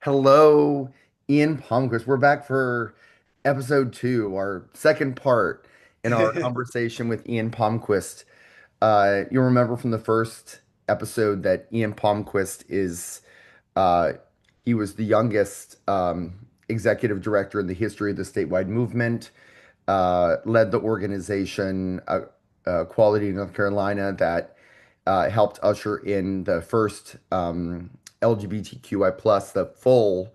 Hello, Ian Palmquist. We're back for episode two, our second part in our conversation with Ian Palmquist. You'll remember from the first episode that Ian Palmquist uh, he was the youngest executive director in the history of the statewide movement, led the organization, Quality North Carolina, that helped usher in the first LGBTQI plus, the full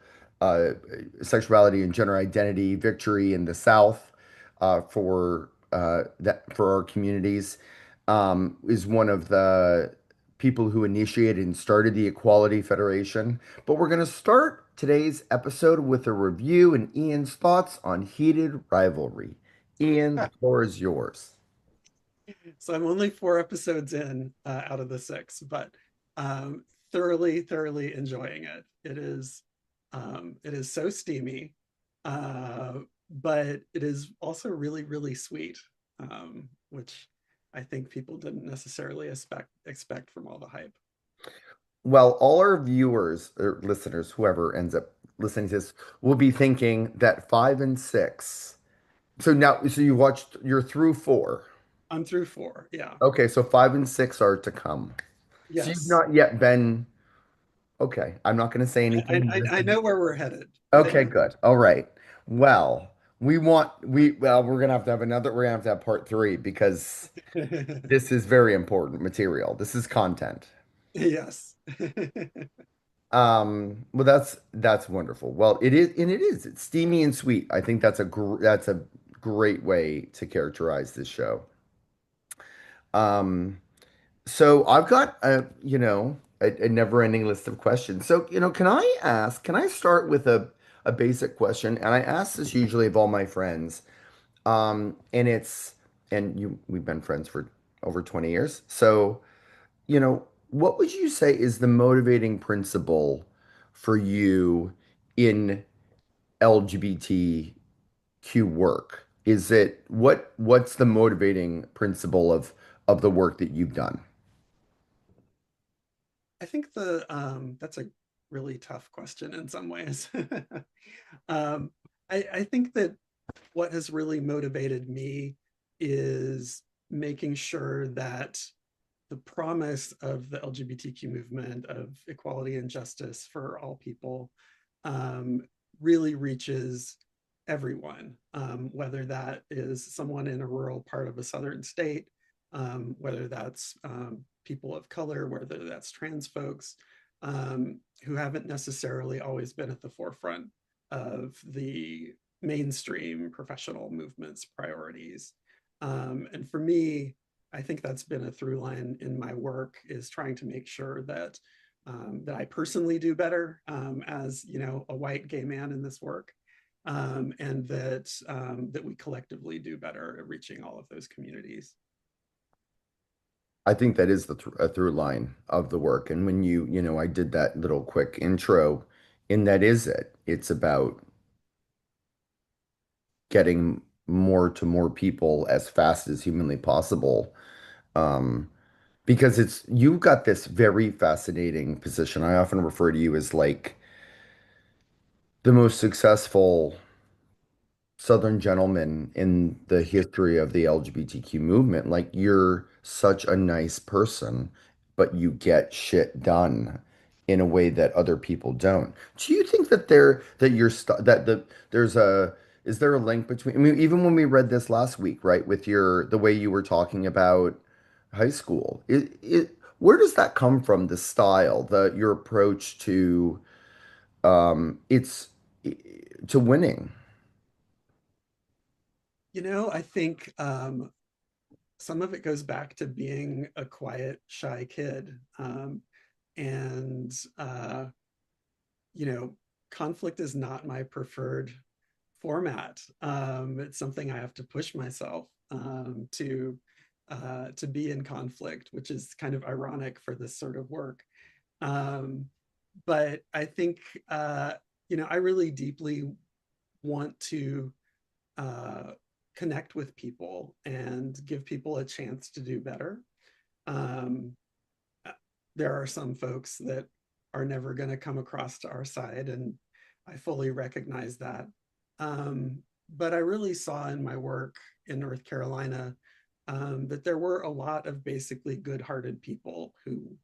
sexuality and gender identity victory in the South for our communities. Is one of the people who initiated and started the Equality Federation. But we're going to start today's episode with a review and Ian's thoughts on heated rivalry. Ian, the floor is yours. So I'm only 4 episodes in out of the six, but um, thoroughly enjoying it. It is so steamy, uh, but it is also really sweet, which I think people didn't necessarily expect from all the hype. Well, all our viewers or listeners, whoever ends up listening to this, will be thinking that five and six. So you watched, you're through four. I'm through four. Yeah. Okay, so five and six are to come. So you've Yes. not yet been, okay, I'm not going to say I, anything. I, I know where we're headed. Okay, good. All right. Well, we're gonna have another, we're gonna have to have part three because this is very important material. This is content. Yes. Well, that's wonderful. Well, it's steamy and sweet. I think that's a great way to characterize this show. Um, so I've got a never-ending list of questions. So, can I start with a basic question? And I ask this usually of all my friends. And we've been friends for over 20 years. So, what would you say is the motivating principle for you in LGBTQ work? Is it what's the motivating principle of the work that you've done? I think the that's a really tough question in some ways. um, I think that what has really motivated me is making sure that the promise of the LGBTQ movement of equality and justice for all people um, really reaches everyone, whether that is someone in a rural part of a southern state, whether that's people of color, whether that's trans folks who haven't necessarily always been at the forefront of the mainstream professional movement's priorities. And for me, I think that's been a through line in my work is trying to make sure that that I personally do better as a white gay man in this work, and that we collectively do better at reaching all of those communities. I think that is a through line of the work. And when I did that little quick intro, and that is it. It's about getting more to more people as fast as humanly possible. Um, because you've got this very fascinating position. I often refer to you as like the most successful Southern gentleman in the history of the LGBTQ movement. Like you're such a nice person, but you get shit done in a way that other people don't. Do you think that there that you're st that there's a is there a link between, I mean, even when we read this last week, right, with the way you were talking about high school, where does that come from, the style, your approach to it's to winning? I think some of it goes back to being a quiet, shy kid. And, you know, conflict is not my preferred format. It's something I have to push myself to be in conflict, which is kind of ironic for this sort of work. Um, but I think, I really deeply want to uh, connect with people and give people a chance to do better. Um, there are some folks that are never going to come across to our side, and I fully recognize that. But I really saw in my work in North Carolina that there were a lot of basically good-hearted people who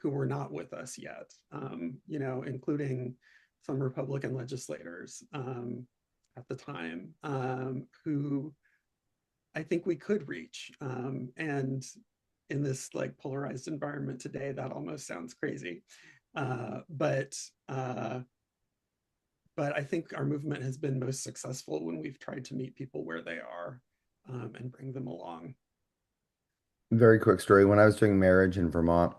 were not with us yet, including some Republican legislators at the time who I think we could reach. And in this like polarized environment today, that almost sounds crazy. Uh, but uh, but I think our movement has been most successful when we've tried to meet people where they are and bring them along. Very quick story. When I was doing marriage in Vermont,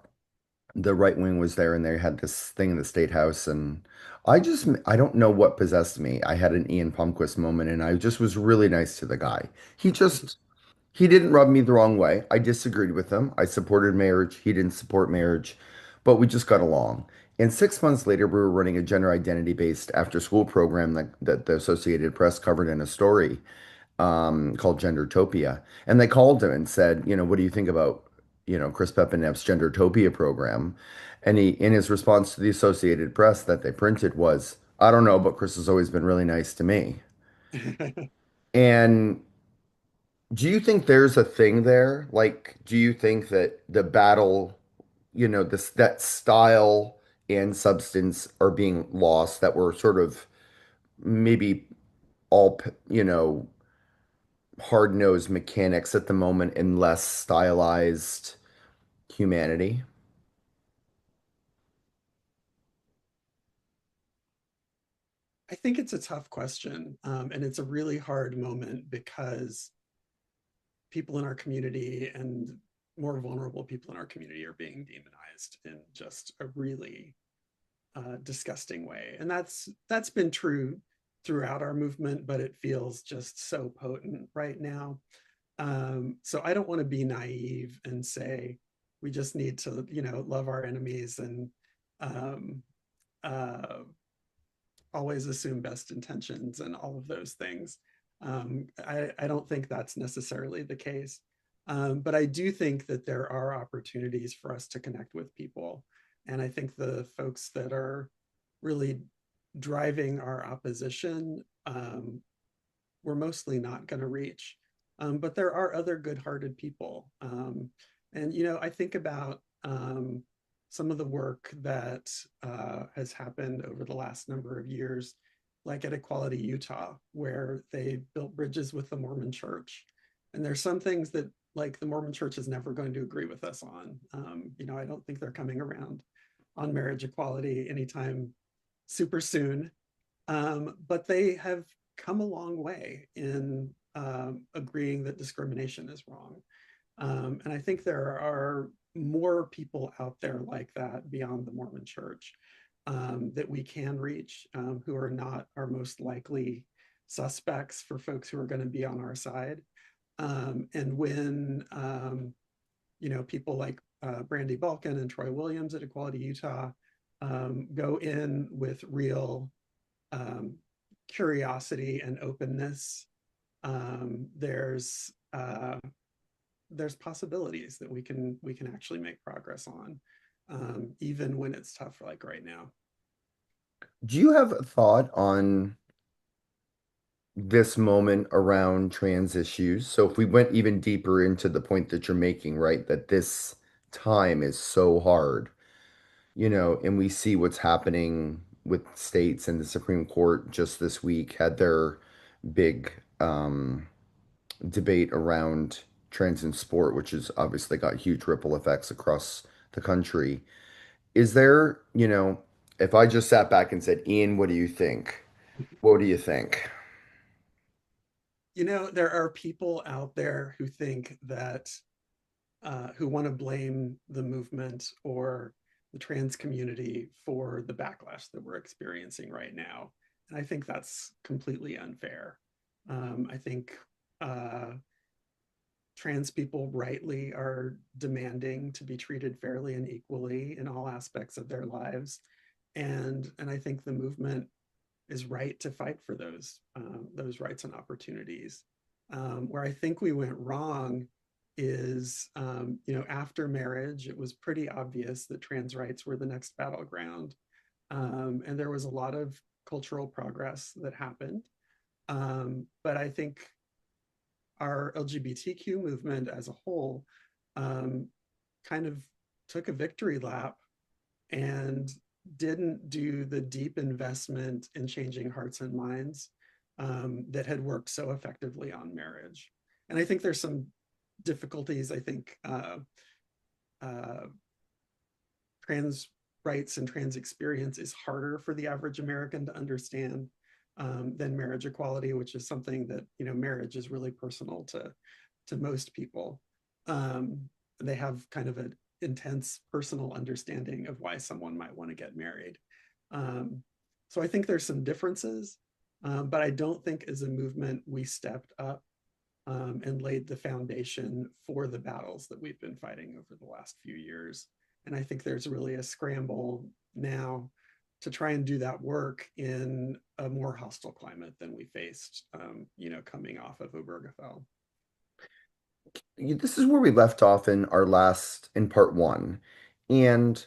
the right wing was there and they had this thing in the state house. And I don't know what possessed me. I had an Ian Palmquist moment and I just was really nice to the guy. He just, he didn't rub me the wrong way. I disagreed with him. I supported marriage. He didn't support marriage, but we just got along. And 6 months later, we were running a gender identity based after school program that the Associated Press covered in a story called Gendertopia. And they called him and said, what do you think about, Chris Pepin-Neff's Gendertopia program? And he, in his response to the Associated Press that they printed was, I don't know, but Chris has always been really nice to me. And do you think there's a thing there? Like, do you think that the battle, this that style and substance are being lost, that we're sort of maybe all, hard-nosed mechanics at the moment and less stylized humanity? I think it's a tough question, and it's a really hard moment because people in our community and more vulnerable people in our community are being demonized in just a really disgusting way, and that's been true throughout our movement, but it feels just so potent right now. So I don't want to be naive and say we just need to, love our enemies and um, uh, always assume best intentions and all of those things. I don't think that's necessarily the case. But I do think that there are opportunities for us to connect with people. And I think the folks that are really driving our opposition, we're mostly not going to reach. But there are other good-hearted people. And, I think about some of the work that has happened over the last number of years, like at Equality Utah, where they built bridges with the Mormon Church. And there's some things that like the Mormon Church is never going to agree with us on. I don't think they're coming around on marriage equality anytime super soon. But they have come a long way in agreeing that discrimination is wrong. And I think there are more people out there like that beyond the Mormon Church that we can reach who are not our most likely suspects for folks who are going to be on our side. And when people like Brandy Balkin and Troy Williams at Equality Utah go in with real um, curiosity and openness, there's possibilities that we can actually make progress on, even when it's tough, like right now. Do you have a thought on this moment around trans issues? So if we went even deeper into the point that you're making, right, that this time is so hard, and we see what's happening with states, and the Supreme Court just this week had their big debate around trans in sport, which has obviously got huge ripple effects across the country. Is there, if I just sat back and said, Ian, what do you think? What do you think? There are people out there who think that who want to blame the movement or the trans community for the backlash that we're experiencing right now. And I think that's completely unfair. I think uh, trans people rightly are demanding to be treated fairly and equally in all aspects of their lives. And I think the movement is right to fight for those rights and opportunities. Where I think we went wrong is, after marriage, it was pretty obvious that trans rights were the next battleground. And there was a lot of cultural progress that happened. But I think our LGBTQ movement as a whole um, kind of took a victory lap and didn't do the deep investment in changing hearts and minds that had worked so effectively on marriage. And I think there's some difficulties. I think uh, trans rights and trans experience is harder for the average American to understand than marriage equality, which is something that, marriage is really personal to most people. Um, they have kind of an intense personal understanding of why someone might want to get married. Um, so I think there's some differences, but I don't think as a movement we stepped up and laid the foundation for the battles that we've been fighting over the last few years. And I think there's really a scramble now to try and do that work in a more hostile climate than we faced, coming off of Obergefell. This is where we left off in our last in part one. And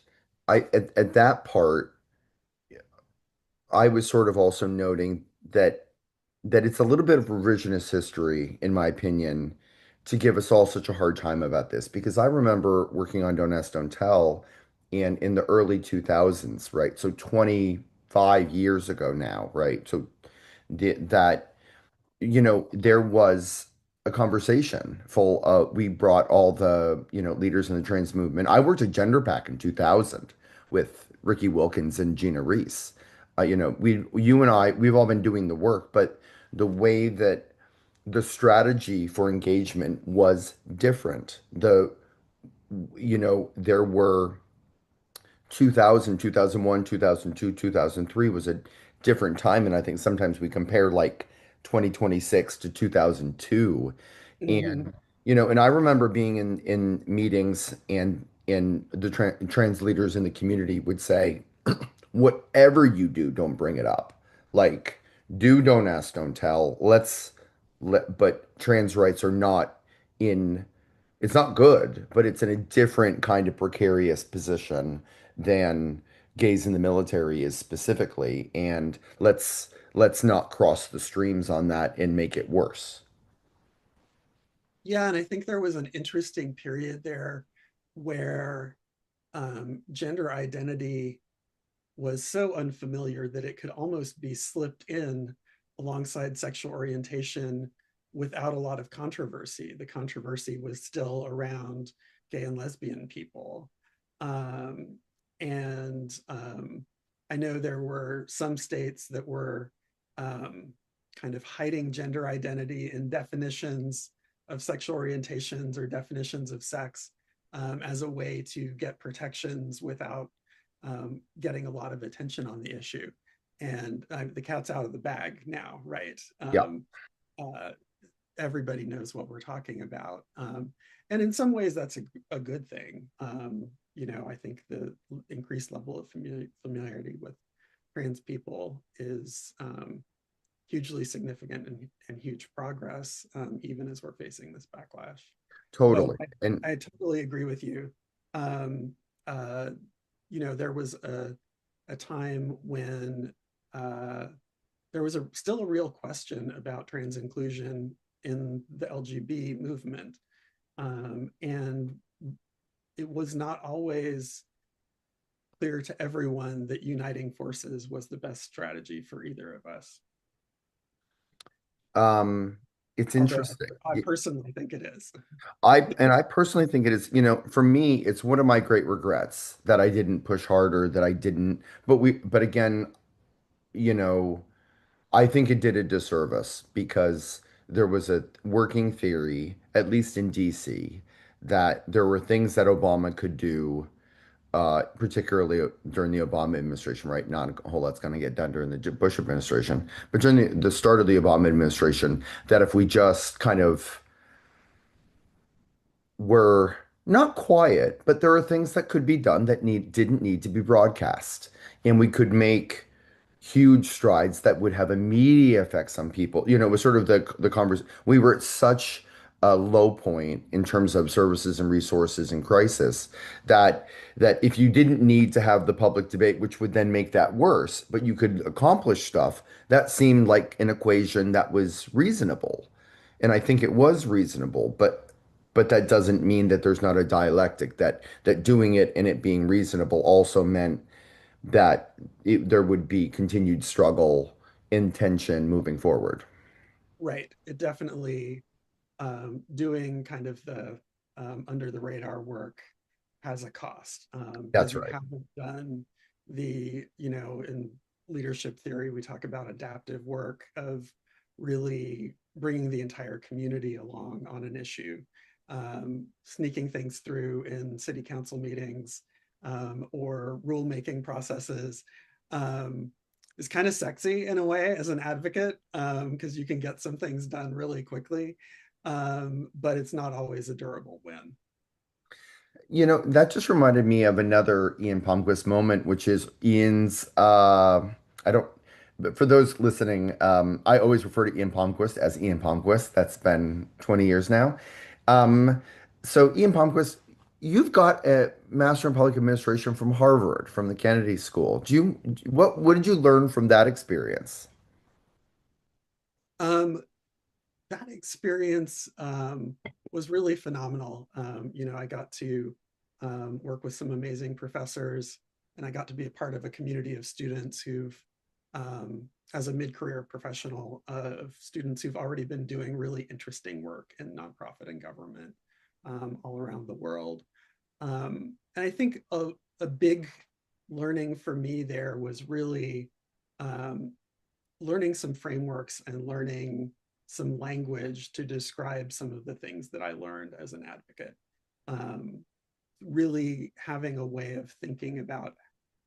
at that part, I was sort of also noting that it's a little bit of revisionist history, in my opinion, to give us all such a hard time about this. Because I remember working on Don't Ask, Don't Tell and in the early 2000s, right? So 25 years ago now, right? So that there was a conversation full of, we brought all the, leaders in the trans movement. I worked at Gender Pack in 2000 with Ricky Wilkins and Gina Reese. You and I, we've all been doing the work, but the way that the strategy for engagement was different. There were 2000, 2001, 2002, 2003 was a different time. And I think sometimes we compare like 2026 to 2002. Mm-hmm. And I remember being in meetings and the trans leaders in the community would say, whatever you do, don't bring it up. Like, don't ask, don't tell. But trans rights are not in, it's not good, but it's in a different kind of precarious position than gays in the military is specifically. And let's not cross the streams on that and make it worse. Yeah, and I think there was an interesting period there where gender identity was so unfamiliar that it could almost be slipped in alongside sexual orientation without a lot of controversy. The controversy was still around gay and lesbian people. Um, and I know there were some states that were kind of hiding gender identity in definitions of sexual orientations or definitions of sex as a way to get protections without getting a lot of attention on the issue. And the cat's out of the bag now, right? Yeah, Uh, Everybody knows what we're talking about. And in some ways, that's a good thing. I think the increased level of familiarity with trans people is hugely significant and huge progress, even as we're facing this backlash. But totally. And I totally agree with you. Um, uh, there was a time when there was still a real question about trans inclusion in the LGB movement. And it was not always clear to everyone that uniting forces was the best strategy for either of us. um, it's Although interesting. I personally think it is. I personally think it is, for me, it's one of my great regrets that I didn't push harder, that I didn't, but again, you know, I think it did a disservice because there was a working theory, at least in DC, that there were things that Obama could do, particularly during the Obama administration, right? Not a whole lot's going to get done during the Bush administration, but during the start of the Obama administration, that if we just kind of were not quiet, but there are things that could be done that didn't need to be broadcast, and we could make huge strides that would have immediate effects on people. It was sort of the converse. We were at such low point in terms of services and resources in crisis. That if you didn't need to have the public debate, which would then make that worse, but you could accomplish stuff, that seemed like an equation that was reasonable. And I think it was reasonable, but that doesn't mean that there's not a dialectic that doing it and it being reasonable also meant that there would be continued struggle and tension moving forward. Right. It definitely, doing kind of the under the radar work has a cost, because That's you right. haven't done in leadership theory, we talk about adaptive work of really bringing the entire community along on an issue, sneaking things through in city council meetings, or rulemaking processes. Um, is kind of sexy in a way as an advocate, because you can get some things done really quickly, but it's not always a durable win. That just reminded me of another Ian Palmquist moment, which is Ian's, I don't, but for those listening, I always refer to Ian Palmquist as Ian Palmquist. That's been 20 years now. Um, so Ian Palmquist, you've got a Master in Public Administration from Harvard, from the Kennedy School. What did you learn from that experience? Um, that experience, was really phenomenal. I got to work with some amazing professors, and I got to be a part of a community of students as a mid-career professional, of students who've already been doing really interesting work in nonprofit and government, all around the world. And I think a big learning for me there was really, um, learning some frameworks and learning some language to describe some of the things that I learned as an advocate. Um, Really having a way of thinking about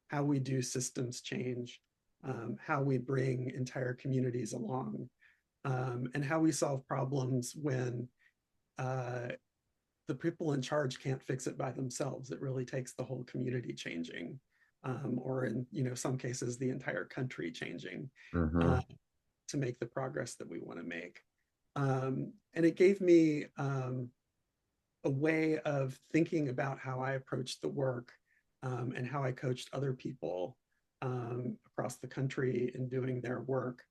how we do systems change, how we bring entire communities along, and how we solve problems when uh, the people in charge can't fix it by themselves. It really takes the whole community changing, or in some cases, the entire country changing, Hmm. uh, to make the progress that we want to make. And it gave me, a way of thinking about how I approached the work, and how I coached other people, across the country in doing their work,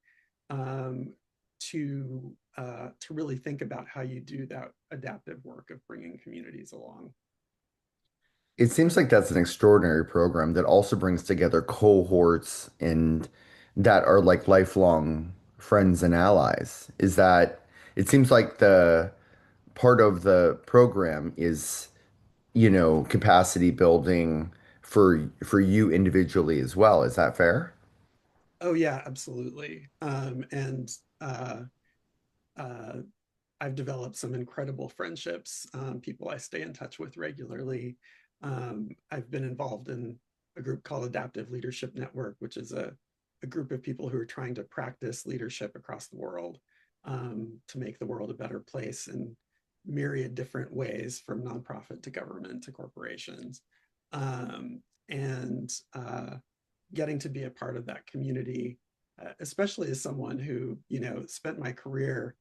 um, to really think about how you do that adaptive work of bringing communities along. It seems like that's an extraordinary program that also brings together cohorts and that are like lifelong friends and allies. Is that it seems like the part of the program is, capacity building for you individually as well. Is that fair? Oh yeah, absolutely. And uh, I've developed some incredible friendships, people I stay in touch with regularly. I've been involved in a group called Adaptive Leadership Network, which is a group of people who are trying to practice leadership across the world, to make the world a better place in myriad different ways, from nonprofit to government to corporations. Um, and Getting to be a part of that community, especially as someone who, spent my career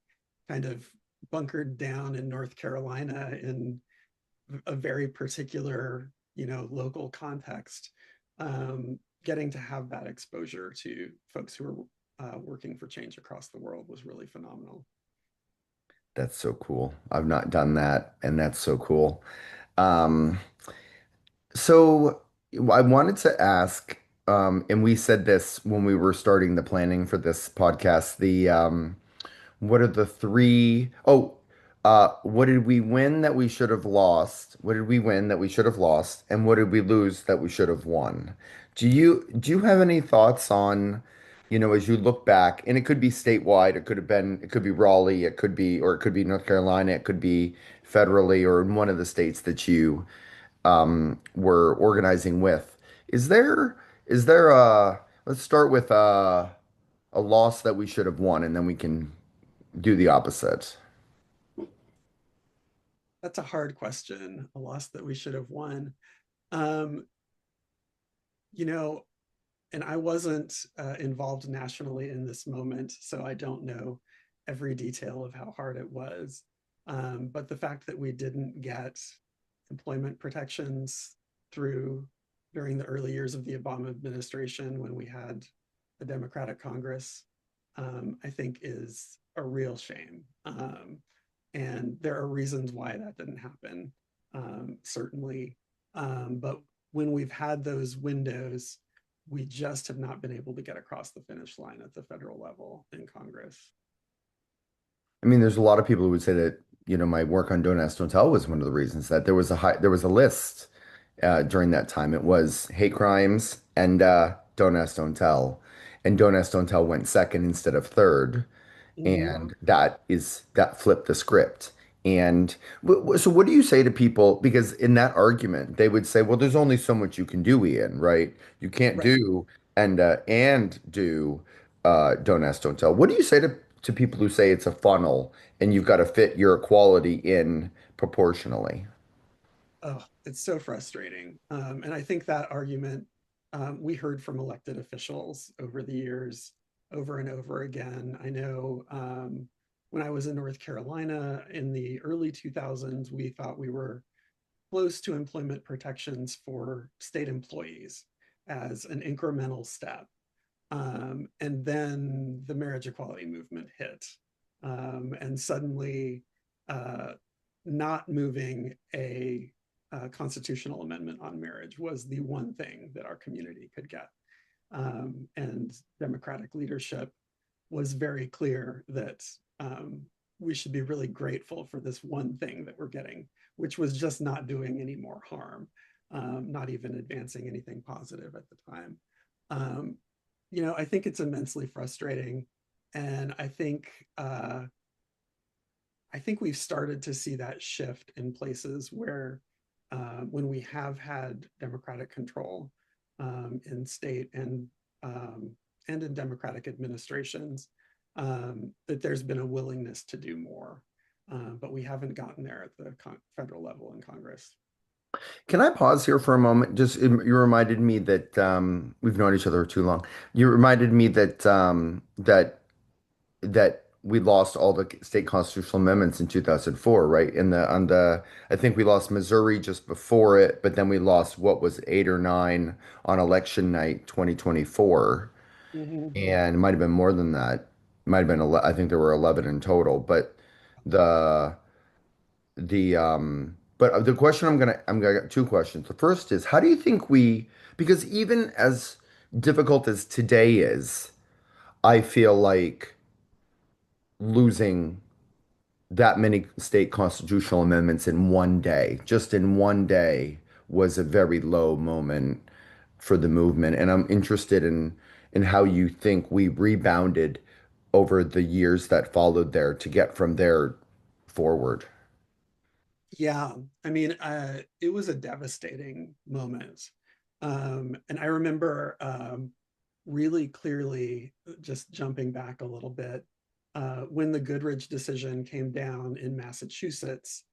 kind of bunkered down in North Carolina in a very particular, local context. Getting to have that exposure to folks who are working for change across the world was really phenomenal. That's so cool. I've not done that, and that's so cool. Um, So I wanted to ask, and we said this when we were starting the planning for this podcast, what are the three, what did we win that we should have lost? What did we win that we should have lost? And what did we lose that we should have won? Do you have any thoughts on, as you look back, and it could be statewide, it could be Raleigh, or it could be North Carolina, it could be federally or in one of the states that you we're organizing with. Is there let's start with a loss that we should have won, and then we can do the opposite. That's a hard question. A loss that we should have won. Um, you know, and I wasn't involved nationally in this moment, so I don't know every detail of how hard it was. But the fact that we didn't get employment protections through during the early years of the Obama administration when we had a Democratic Congress, I think is a real shame. And there are reasons why that didn't happen, certainly. But when we've had those windows, we just have not been able to get across the finish line at the federal level in Congress. I mean, there's a lot of people who would say that, my work on Don't Ask, Don't Tell was one of the reasons that there was a list during that time. It was hate crimes and Don't Ask, Don't Tell. And Don't Ask, Don't Tell went second instead of third. Mm-hmm. And that flipped the script. And so what do you say to people? Because in that argument, they would say, well, there's only so much you can do, Ian, right? You can't Right. do and do don't ask, don't tell. What do you say to people who say it's a funnel and you've got to fit your equality in proportionally? Oh, it's so frustrating. And I think that argument we heard from elected officials over the years, over and over again. I know when I was in North Carolina in the early 2000s, we thought we were close to employment protections for state employees as an incremental step. And then the marriage equality movement hit. And suddenly, uh, not moving a constitutional amendment on marriage was the one thing that our community could get. And Democratic leadership was very clear that we should be really grateful for this one thing that we're getting, which was just not doing any more harm, not even advancing anything positive at the time. Um, I think it's immensely frustrating, and I think we've started to see that shift in places where, when we have had Democratic control in state and in Democratic administrations, that there's been a willingness to do more, but we haven't gotten there at the federal level in Congress. Can I pause here for a moment? You reminded me that we've known each other too long. You reminded me that we lost all the state constitutional amendments in 2004, right? I think we lost Missouri just before it, but then we lost what was eight or nine on election night 2024, Mm-hmm. and it might have been more than that. It might have been I think there were 11 in total, but the but the question I'm gonna get two questions. The first is how do you think because even as difficult as today is, I feel like losing that many state constitutional amendments in one day, just in one day, was a very low moment for the movement. And I'm interested in how you think we rebounded over the years that followed there to get from there forward. Yeah, I mean, it was a devastating moment. And I remember really clearly, just jumping back a little bit, when the Goodridge decision came down in Massachusetts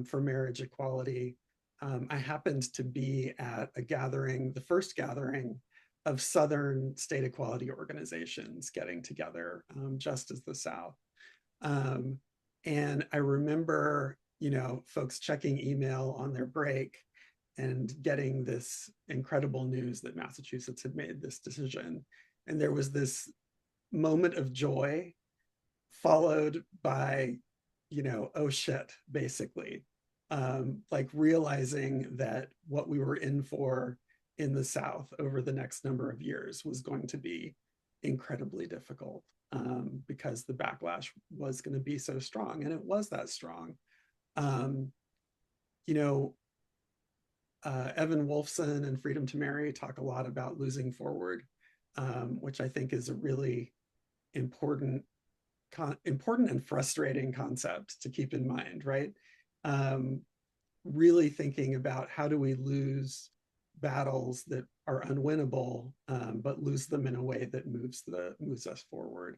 for marriage equality. I happened to be at a gathering, the first gathering of Southern state equality organizations getting together, just as the South. Um, and I remember, folks checking email on their break and getting this incredible news that Massachusetts had made this decision. And there was this moment of joy followed by, oh shit, basically. Like realizing that what we were in for in the South over the next number of years was going to be incredibly difficult, because the backlash was going to be so strong, and it was that strong. Um, you know, Evan Wolfson and Freedom to Marry talk a lot about losing forward, which I think is a really important, important and frustrating concept to keep in mind, right? Um, really thinking about how do we lose battles that are unwinnable, but lose them in a way that moves us forward.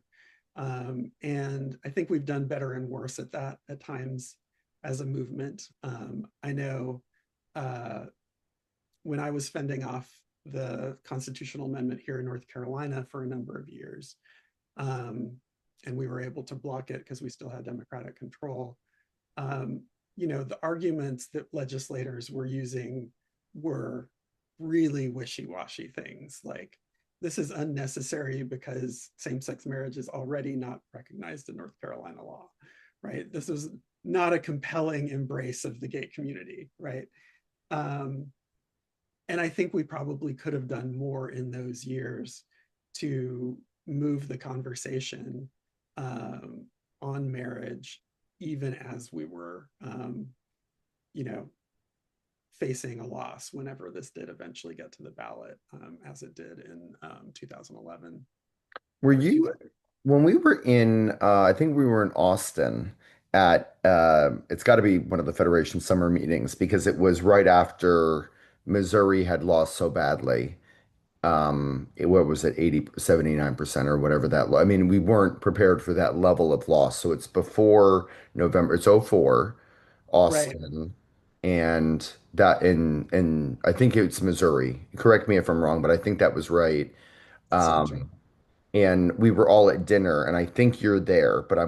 And I think we've done better and worse at that at times as a movement. I know uh, when I was fending off the constitutional amendment here in North Carolina for a number of years, um, and we were able to block it because we still had Democratic control. um, the arguments that legislators were using were really wishy-washy things like this is unnecessary because same-sex marriage is already not recognized in North Carolina law, right? This was not a compelling embrace of the gay community, right? Um, and I think we probably could have done more in those years to move the conversation um, on marriage, even as we were, you know, facing a loss whenever this did eventually get to the ballot, as it did in 2011 Were or you, 2000. when we were in, I think we were in Austin at, it's got to be one of the Federation summer meetings because it was right after Missouri had lost so badly. What was it, 80, 79% or whatever I mean, we weren't prepared for that level of loss. So it's before November, it's '04, Right. Austin, and and I think it's Missouri. Correct me if I'm wrong, but I think that was right. That sounds right. Um, and we were all at dinner, and I think you're there, but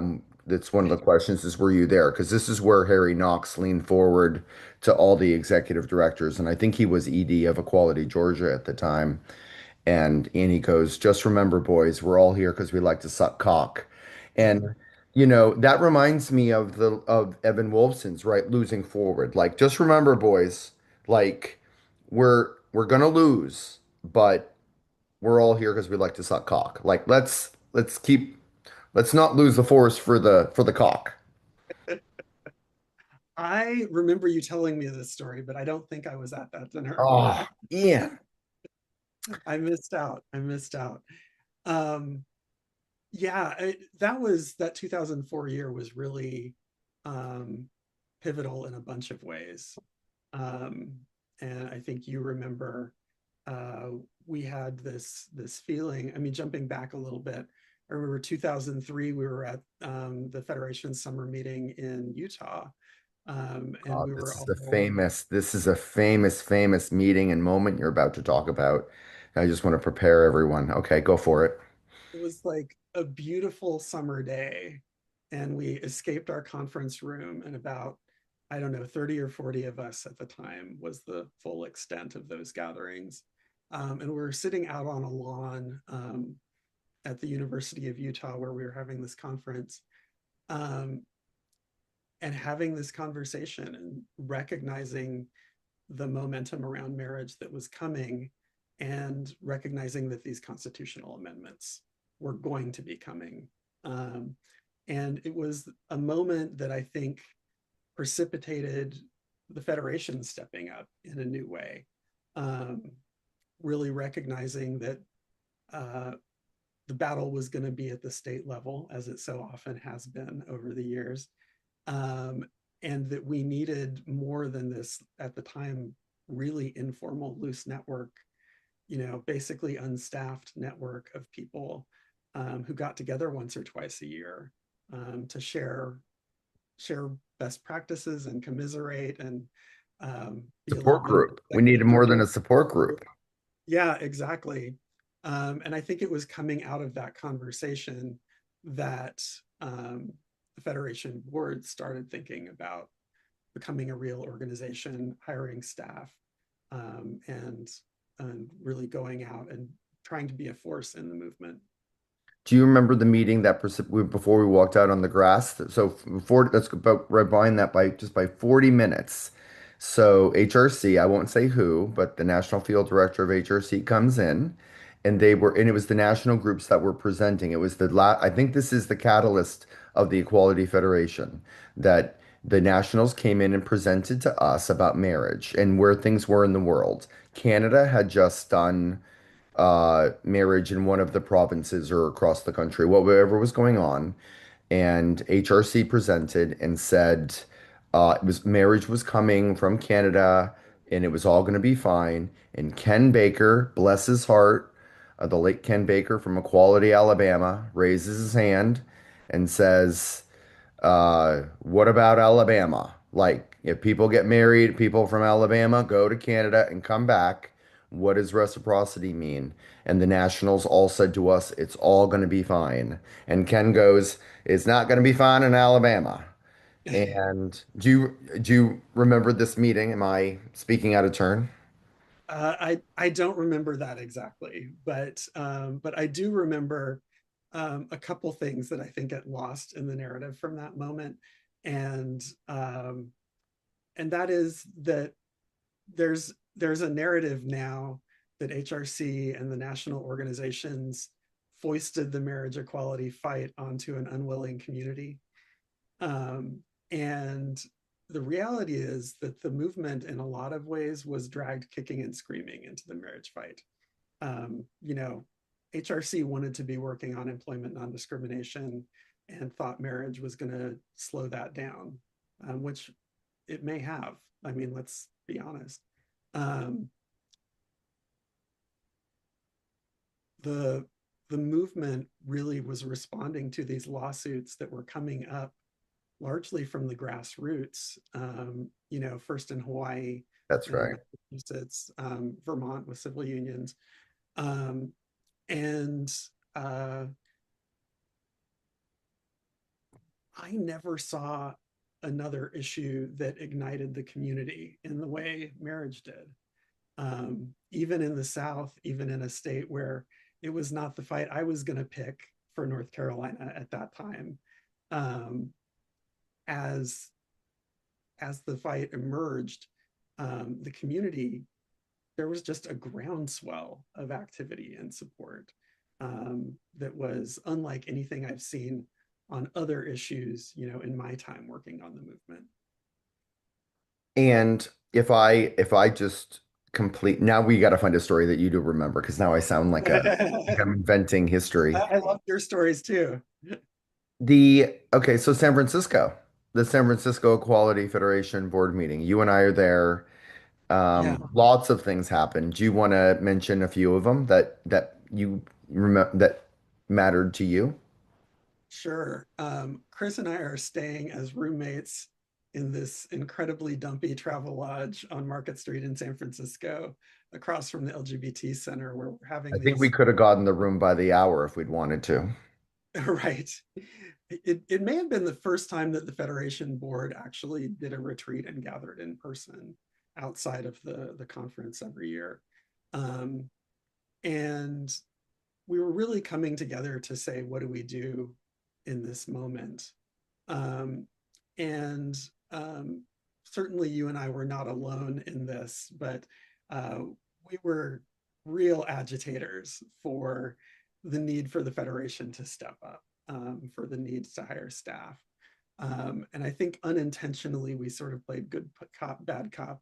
that's one of the questions is, were you there? Because this is where Harry Knox leaned forward to all the executive directors, and I think he was ED of Equality Georgia at the time. And he goes, just remember, boys, we're all here because we like to suck cock. And that reminds me of the of Evan Wolfson's, right, losing forward. Like, just remember, boys, like we're gonna lose, but we're all here because we like to suck cock. Like, let's not lose the force for the cock. I remember you telling me this story, but I don't think I was at that dinner. Oh, Ian. I missed out. I missed out. Um, yeah, that 2004 year was really um, pivotal in a bunch of ways. Um, and I think you remember uh, we had this feeling. I mean, jumping back a little bit, I remember 2003 we were at the Federation summer meeting in Utah, and Oh, we this were is a all. famous, this is a famous, famous meeting and moment you're about to talk about. I just want to prepare everyone. Okay, go for it. It was like a beautiful summer day, and we escaped our conference room, and about, I don't know, 30 or 40 of us at the time was the full extent of those gatherings. And we were sitting out on a lawn at the University of Utah where we were having this conference, um, and having this conversation and recognizing the momentum around marriage that was coming, and recognizing that these constitutional amendments were going to be coming. Um, and it was a moment that I think precipitated the Federation stepping up in a new way, um, really recognizing that uh, the battle was going to be at the state level, as it so often has been over the years, um, and that we needed more than this at the time really informal loose network, basically unstaffed network of people who got together once or twice a year to share best practices and commiserate and be a little Support bit of group. We needed executive more than a support group. yeah, exactly. And I think it was coming out of that conversation that the Federation board started thinking about becoming a real organization, hiring staff, and really going out and trying to be a force in the movement. Do you remember the meeting before we walked out on the grass? So before, let's go about right behind that by 40 minutes. So HRC, I won't say who, but the National Field Director of HRC comes in, and it was the national groups that were presenting. It was I think this is the catalyst of the Equality Federation, that the nationals came in and presented to us about marriage and where things were in the world. Canada had just done marriage in one of the provinces or across the country, whatever was going on. And HRC presented and said it was marriage was coming from Canada and it was all going to be fine. And Ken Baker, bless his heart, the late Ken Baker from Equality, Alabama, raises his hand and says, what about Alabama? Like, if people get married, people from Alabama go to Canada and come back, what does reciprocity mean? And the Nationals all said to us, it's all going to be fine. And Ken goes, it's not going to be fine in Alabama. And do you remember this meeting? Am I speaking out of turn? I don't remember that exactly, but I do remember a couple things that I think get lost in the narrative from that moment, and um, and that is that there's a narrative now that HRC and the national organizations foisted the marriage equality fight onto an unwilling community. Um, and the reality is that the movement, in a lot of ways, was dragged kicking and screaming into the marriage fight. You know, HRC wanted to be working on employment non-discrimination and thought marriage was going to slow that down, which it may have. I mean, let's be honest. Um, the the movement really was responding to these lawsuits that were coming up largely from the grassroots. You know, first in Hawaii, That's then in right. Massachusetts, Vermont with civil unions, um, and uh, I never saw another issue that ignited the community in the way marriage did. Even in the South, even in a state where it was not the fight I was going to pick for North Carolina at that time, um, as as the fight emerged, the community, there was just a groundswell of activity and support that was unlike anything I've seen on other issues, you know, in my time working on the movement. And if I just complete now we got to find a story that you do remember because now I sound like I'm inventing history. I love your stories too. The okay, so San Francisco, the San Francisco Equality Federation board meeting. You and I are there. Yeah, Lots of things happen. Do you want to mention a few of them that you remember that mattered to you? sure. Chris and I are staying as roommates in this incredibly dumpy travel lodge on Market Street in San Francisco, across from the LGBT Center, where we're I having think we these. could have gotten the room by the hour if we'd wanted to. Right. It may have been the first time that the Federation board actually did a retreat and gathered in person outside of the conference every year. Um, and we were really coming together to say, what do we do in this moment? Um, and certainly you and I were not alone in this, but uh, we were real agitators for the need for the Federation to step up, for the needs to hire staff. And I think unintentionally, we sort of played good cop, bad cop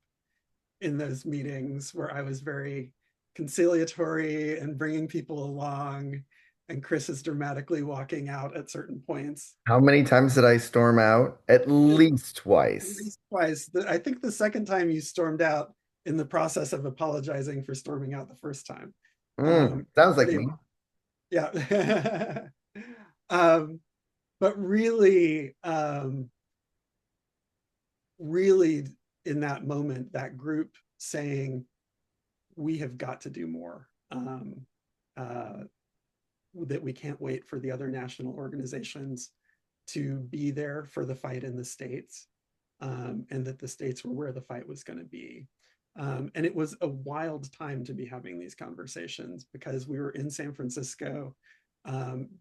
in those meetings where I was very conciliatory and bringing people along, and Chris is dramatically walking out at certain points. How many times did I storm out? At At least twice. least twice. I think the second time you stormed out in the process of apologizing for storming out the first time. Sounds like Pretty, me. yeah. um, but really, really in that moment, that group saying, we have got to do more. Uh, that we can't wait for the other national organizations to be there for the fight in the states, and that the states were where the fight was going to be. And it was a wild time to be having these conversations because we were in San Francisco,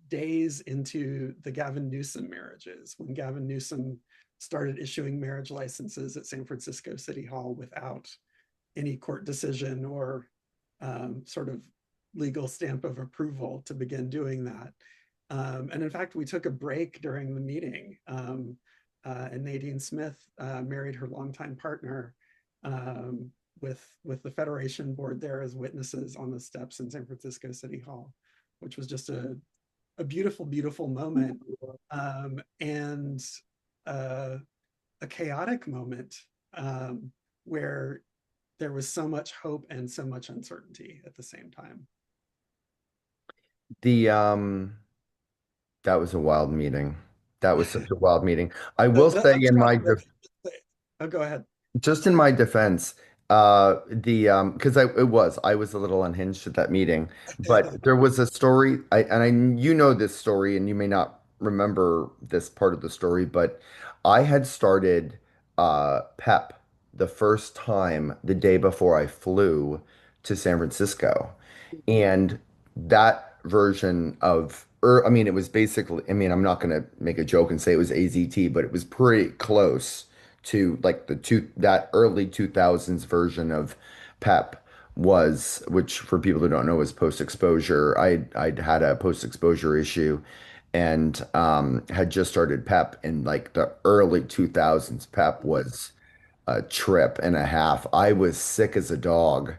days into the Gavin Newsom marriages, when Gavin Newsom started issuing marriage licenses at San Francisco City Hall without any court decision or sort of legal stamp of approval to begin doing that. And in fact, we took a break during the meeting, and Nadine Smith married her longtime partner, with the Federation board there as witnesses on the steps in San Francisco City Hall, which was just a beautiful, beautiful moment, and uh, a chaotic moment, where there was so much hope and so much uncertainty at the same time. The that was a wild meeting. That was such a wild meeting. I will say I'm in my sorry. def Oh, go ahead. just in my defense, the because I was a little unhinged at that meeting, but there was a story I and I you know this story and you may not remember this part of the story, but I had started PEP the first time the day before I flew to San Francisco. And that version of, or I mean, it was basically, I mean, I'm not going to make a joke and say it was AZT, but it was pretty close to like that early 2000s version of PEP was, which for people who don't know is post-exposure. I'd had a post-exposure issue and had just started PEP in like the early 2000s. PEP was a trip and a half. I was sick as a dog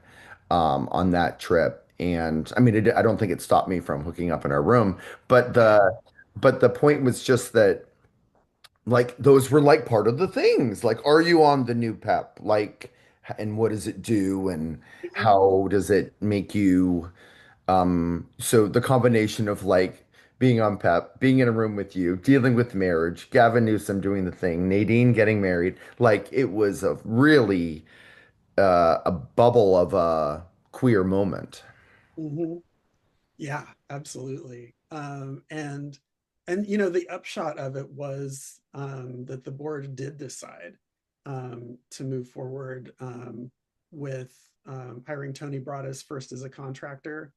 on that trip. And I mean, I don't think it stopped me from hooking up in our room, but Right. the point was just that like those were like part of the things. Like, are you on the new PEP? Like, and what does it do? And Mhm. how does it make you? So the combination of like being on PEP, being in a room with you, dealing with marriage, Gavin Newsom doing the thing, Nadine getting married, like it was a really a bubble of a queer moment. Mhm. Yeah, absolutely. And you know, the upshot of it was that the board did decide to move forward with hiring Tony Broadus first as a contractor,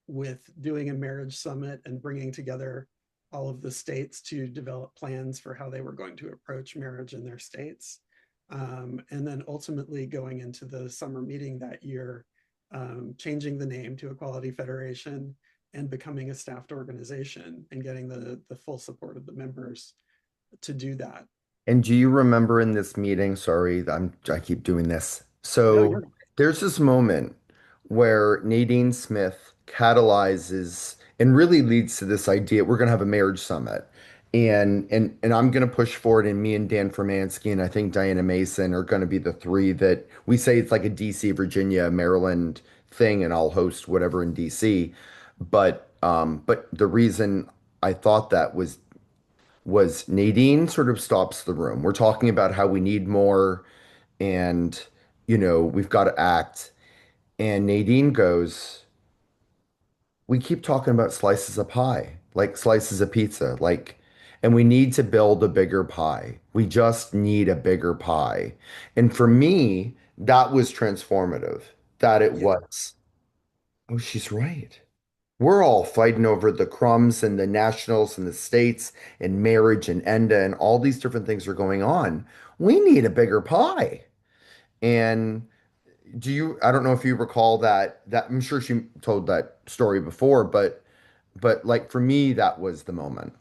with doing a marriage summit and bringing together all of the states to develop plans for how they were going to approach marriage in their states. And then ultimately going into the summer meeting that year, changing the name to Equality Federation and becoming a staffed organization and getting the full support of the members to do that. And do you remember in this meeting, sorry, I keep doing this. No, So you're not. there's this moment where Nadine Smith catalyzes and really leads to this idea we're going to have a marriage summit. And I'm going to push forward, and me and Dan Formansky and I think Diana Mason are going to be the three that we say it's like a DC, Virginia, Maryland thing, and I'll host whatever in DC. But the reason I thought that was Nadine sort of stops the room. We're talking about how we need more and, we've got to act. And Nadine goes, we keep talking about slices of pie, like slices of pizza, like, and we need to build a bigger pie. We just need a bigger pie. And for me, that was transformative, that it Yeah. was, oh, she's right. We're all fighting over the crumbs and the nationals and the states and marriage and ENDA and all these different things are going on. We need a bigger pie. And I don't know if you recall that I'm sure she told that story before, but like for me, that was the moment.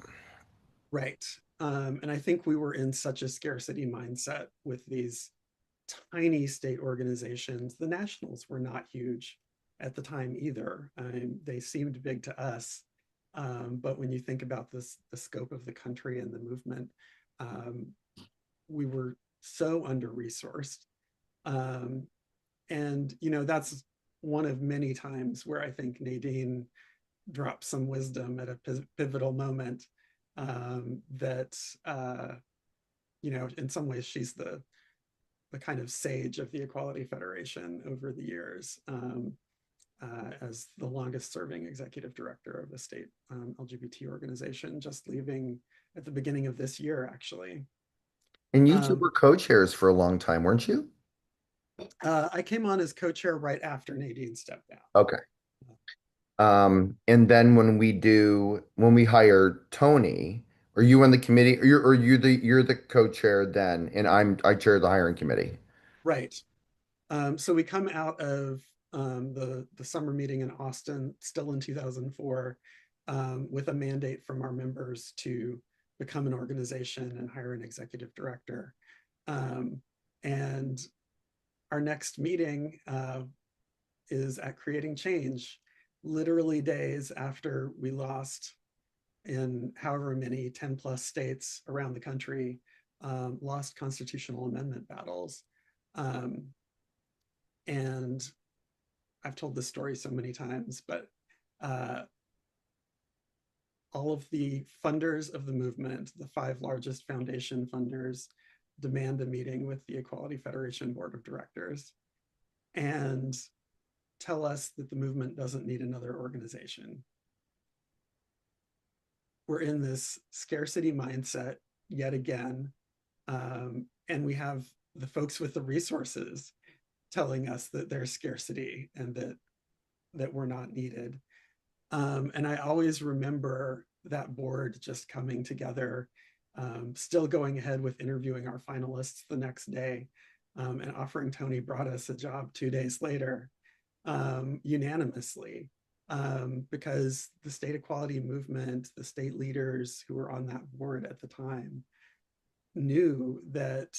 Right. And I think we were in such a scarcity mindset with these tiny state organizations. The nationals were not huge at the time either. They seemed big to us. But when you think about the scope of the country and the movement, um, we were so under resourced. Um, and, you know, that's one of many times where I think Nadine dropped some wisdom at a pivotal moment, that, you know, in some ways she's the kind of sage of the Equality Federation over the years, as the longest serving executive director of the state LGBT organization, just leaving at the beginning of this year, actually. And you two Um, were co-chairs for a long time, weren't you? I came on as co-chair right after Nadine stepped down. Okay. And then when we hire Tony, are you on the committee, or you're the co-chair then, and I chair the hiring committee. Right. So we come out of the summer meeting in Austin, still in 2004, with a mandate from our members to become an organization and hire an executive director. Um, and our next meeting is at Creating Change, literally days after we lost in however many 10 plus states around the country, lost constitutional amendment battles. Um, and I've told this story so many times, but uh, all of the funders of the movement, the five largest foundation funders, demand a meeting with the Equality Federation Board of Directors and tell us that the movement doesn't need another organization. we're in this scarcity mindset yet again. And we have the folks with the resources telling us that there's scarcity and that we're not needed. And I always remember that board just coming together, still going ahead with interviewing our finalists the next day, and offering Tony Broaddus a job 2 days later, unanimously, because the state equality movement, the state leaders who were on that board at the time, knew that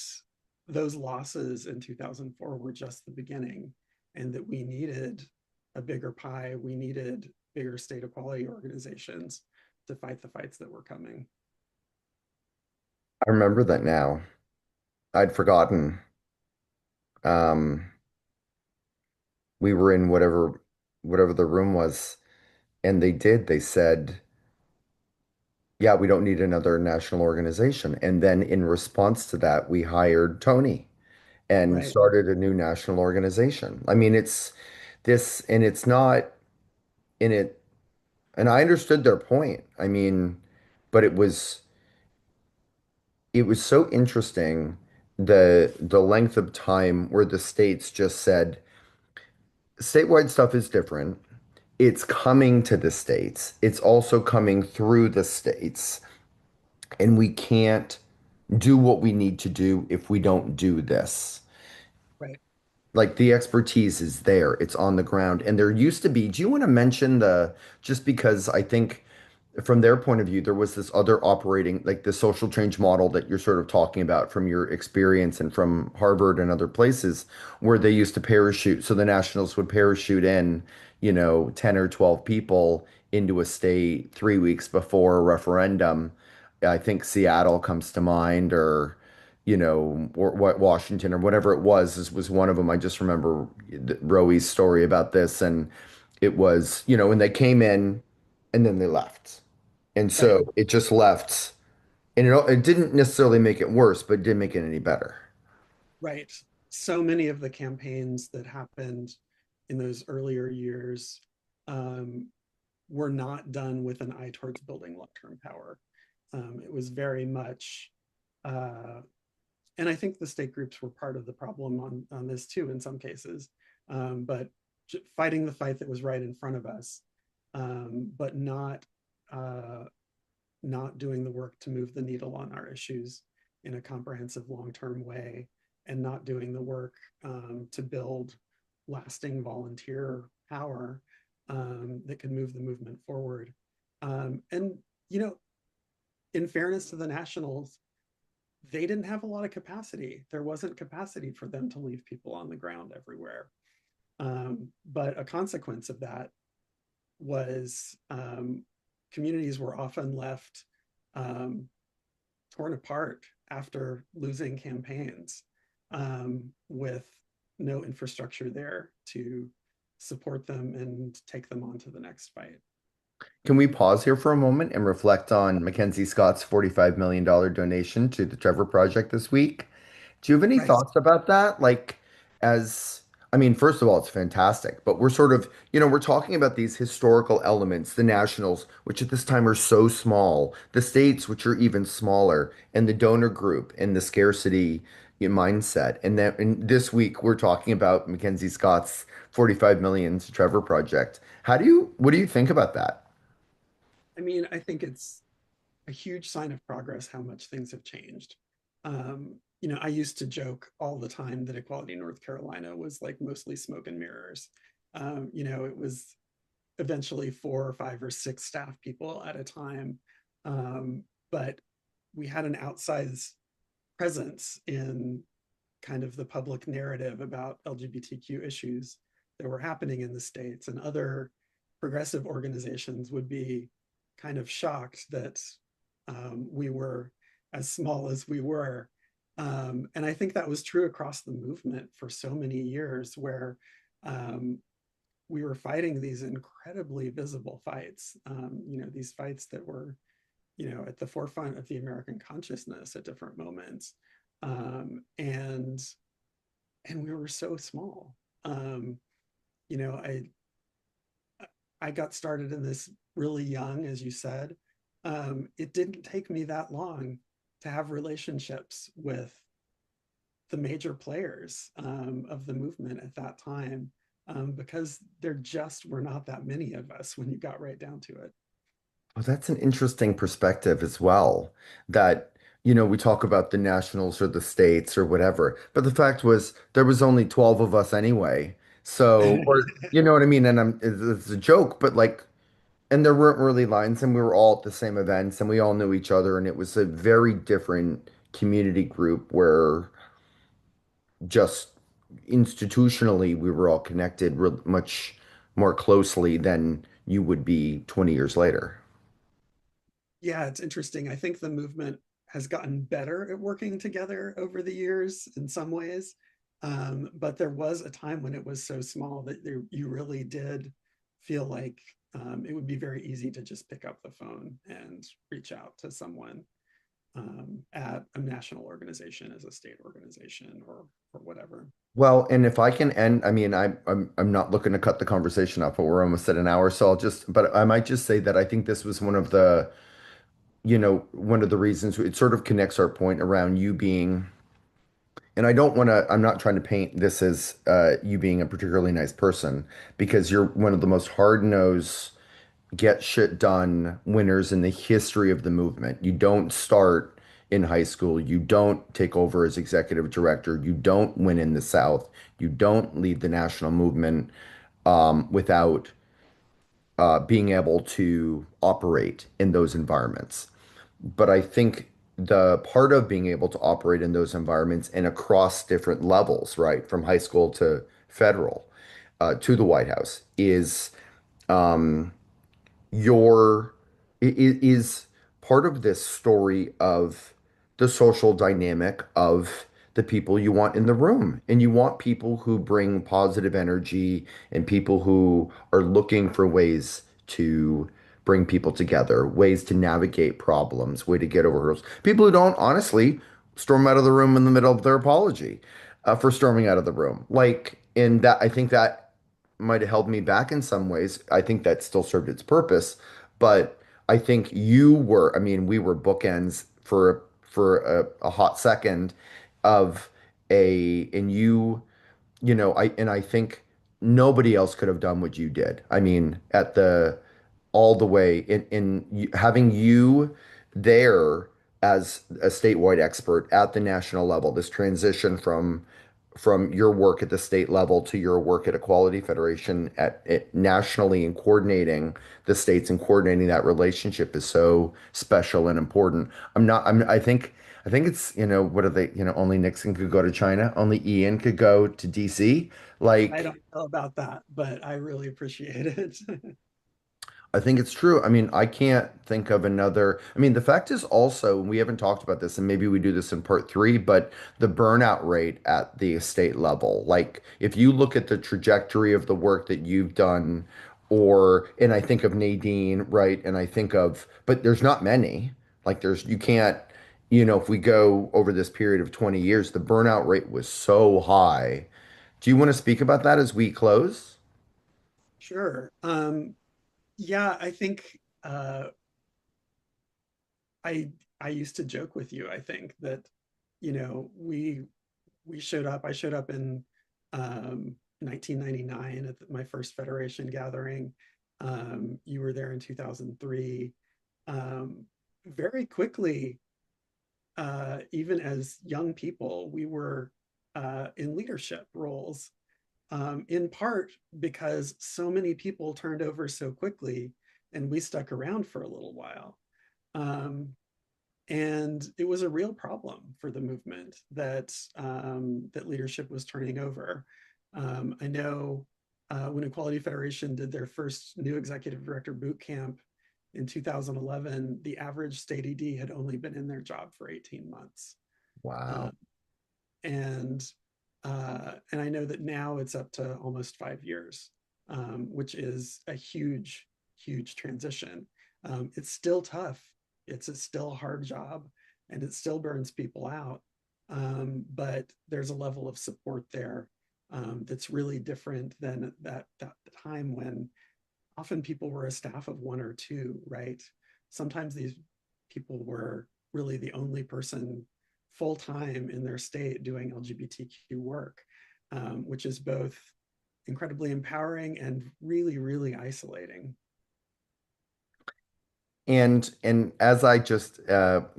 those losses in 2004 were just the beginning, and that we needed a bigger pie. We needed bigger state equality organizations to fight the fights that were coming. I remember that now. I'd forgotten. Um, we were in whatever the room was, and they said, yeah, we don't need another national organization. And then in response to that, we hired Tony and Right, started a new national organization. I mean, it's this, and it's not in it, and I understood their point. I mean, but it was so interesting the length of time where the states just said statewide stuff is different. It's coming to the states. It's also coming through the states. And we can't do what we need to do if we don't do this. right. Like the expertise is there, it's on the ground. And there used to be, do you want to mention just because I think from their point of view, there was this other operating, like the social change model that you're sort of talking about from your experience and from Harvard and other places where they used to parachute. So the nationals would parachute in, 10 or 12 people into a state 3 weeks before a referendum. I think Seattle comes to mind, or what Washington or whatever it was. This was one of them. I just remember Rowie's story about this, and it was, when they came in and then they left. And Right, so it just left, and it didn't necessarily make it worse, but it didn't make it any better. right. So many of the campaigns that happened in those earlier years, um, were not done with an eye towards building long-term power. It was very much, uh, and I think the state groups were part of the problem on this too in some cases, but fighting the fight that was right in front of us, but uh, not doing the work to move the needle on our issues in a comprehensive long-term way, and not doing the work, to build lasting volunteer power, that could move the movement forward. And, you know, in fairness to the Nationals, they didn't have a lot of capacity. There wasn't capacity for them to leave people on the ground everywhere. But a consequence of that was, communities were often left, um, torn apart after losing campaigns, with no infrastructure there to support them and take them on to the next fight. Can we pause here for a moment and reflect on Mackenzie Scott's $45 million donation to the Trevor Project this week? Do you have any Right. thoughts about that? I mean, first of all, it's fantastic, but we're sort of, we're talking about these historical elements, the nationals, which at this time are so small, the states, which are even smaller, and the donor group and the scarcity mindset. And this week, we're talking about Mackenzie Scott's 45 million to Trevor Project. What do you think about that? I mean, I think it's a huge sign of progress how much things have changed. I used to joke all the time that Equality North Carolina was like mostly smoke and mirrors. It was eventually 4 or 5 or 6 staff people at a time. But we had an outsized presence in kind of the public narrative about LGBTQ issues that were happening in the States, and other progressive organizations would be kind of shocked that, we were as small as we were. And I think that was true across the movement for so many years, where, um, we were fighting these incredibly visible fights, these fights that were, at the forefront of the American consciousness at different moments. And we were so small. Um, you know, I got started in this really young, as you said. it didn't take me that long to have relationships with the major players of the movement at that time, because there just were not that many of us when you got right down to it. Well, that's an interesting perspective as well. That, we talk about the nationals or the states or whatever, but the fact was there was only 12 of us anyway. So, or you know what I mean? And it's a joke, but like, and there weren't really lines, and we were all at the same events, and we all knew each other, and it was a very different community group where just institutionally we were all connected much more closely than you would be 20 years later. Yeah, it's interesting. I think the movement has gotten better at working together over the years in some ways. But there was a time when it was so small that you really did feel like it would be very easy to just pick up the phone and reach out to someone at a national organization, as a state organization, or whatever. Well, and if I can end, I mean, I'm not looking to cut the conversation up, but we're almost at an hour, so but I might just say that I think this was one of the reasons it sort of connects our point around you being, and I'm not trying to paint this as you being a particularly nice person, because you're one of the most hard-nosed, get shit done winners in the history of the movement. You don't start in high school. You don't take over as executive director. You don't win in the South. You don't lead the national movement without being able to operate in those environments. But I think the part of being able to operate in those environments and across different levels, right, from high school to federal to the White House, is um, your is part of this story of the social dynamic of the people you want in the room. And you want people who bring positive energy and people who are looking for ways to bring people together, ways to navigate problems, way to get over hurdles. People who don't honestly storm out of the room in the middle of their apology for storming out of the room. Like, and that I think that might have held me back in some ways. I think that still served its purpose, but I think I mean, we were bookends for a hot second of and I think nobody else could have done what you did. I mean, all the way having you there as a statewide expert at the national level, this transition from your work at the state level to your work at Equality Federation nationally, and coordinating the states and coordinating that relationship is so special and important. I think it's, what are they, only Nixon could go to China, only Ian could go to DC. I Like, don't know about that, but I really appreciate it. I think it's true. I mean, I can't think of another. I mean, the fact is also, we haven't talked about this, and maybe we do this in part three, but the burnout rate at the state level. Like, if you look at the trajectory of the work that you've done, and I think of Nadine, right? And I think but there's not many. Like, you can't, if we go over this period of 20 years, the burnout rate was so high. Do you want to speak about that as we close? Sure. Yeah, I think I I used to joke with you, I think, that we showed up. I showed up in 1999 at my first Federation gathering. You were there in 2003. Very quickly, even as young people, we were in leadership roles, in part because so many people turned over so quickly and we stuck around for a little while. Um, and it was a real problem for the movement that leadership was turning over. I know when Equality Federation did their first new executive director boot camp in 2011, the average state ED had only been in their job for 18 months. Wow. Um, and and I know that now it's up to almost 5 years, which is a huge transition. It's still tough. Still a hard job, and it still burns people out. But there's a level of support there that's really different than that time when often people were a staff of one or two, right? sometimes these people were really the only person full time in their state doing LGBTQ work, which is both incredibly empowering and really, really isolating. And as I just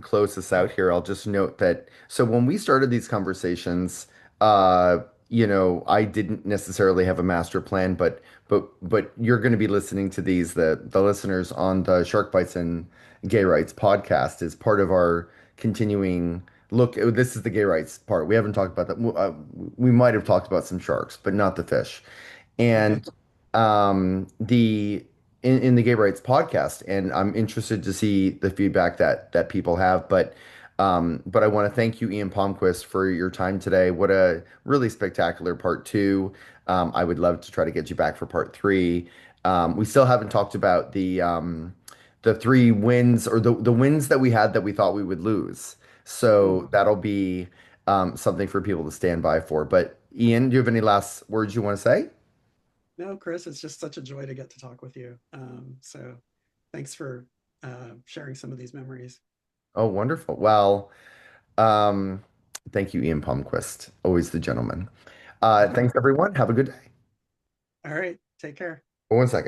close this out here, I'll just note that so when we started these conversations, uh, I didn't necessarily have a master plan, but you're going to be listening to these the listeners on the Shark Bites and Gay Rights podcast is part of our continuing look. This is the gay rights part. We haven't talked about that. We might have talked about some sharks, but not the fish. Okay. And the in the gay rights podcast, and I'm interested to see the feedback that people have. But I want to thank you, Ian Palmquist, for your time today. What a really spectacular part two. I would love to try to get you back for part three. We still haven't talked about the three wins or the wins that we had that we thought we would lose. So Mm. that'll be something for people to stand by for. But Ian, do you have any last words you want to say? No, Chris, it's just such a joy to get to talk with you. So thanks for sharing some of these memories. Oh, wonderful. Well, um, thank you, Ian Palmquist. Always the gentleman. Thanks, everyone. Have a good day. All right, take care. One second.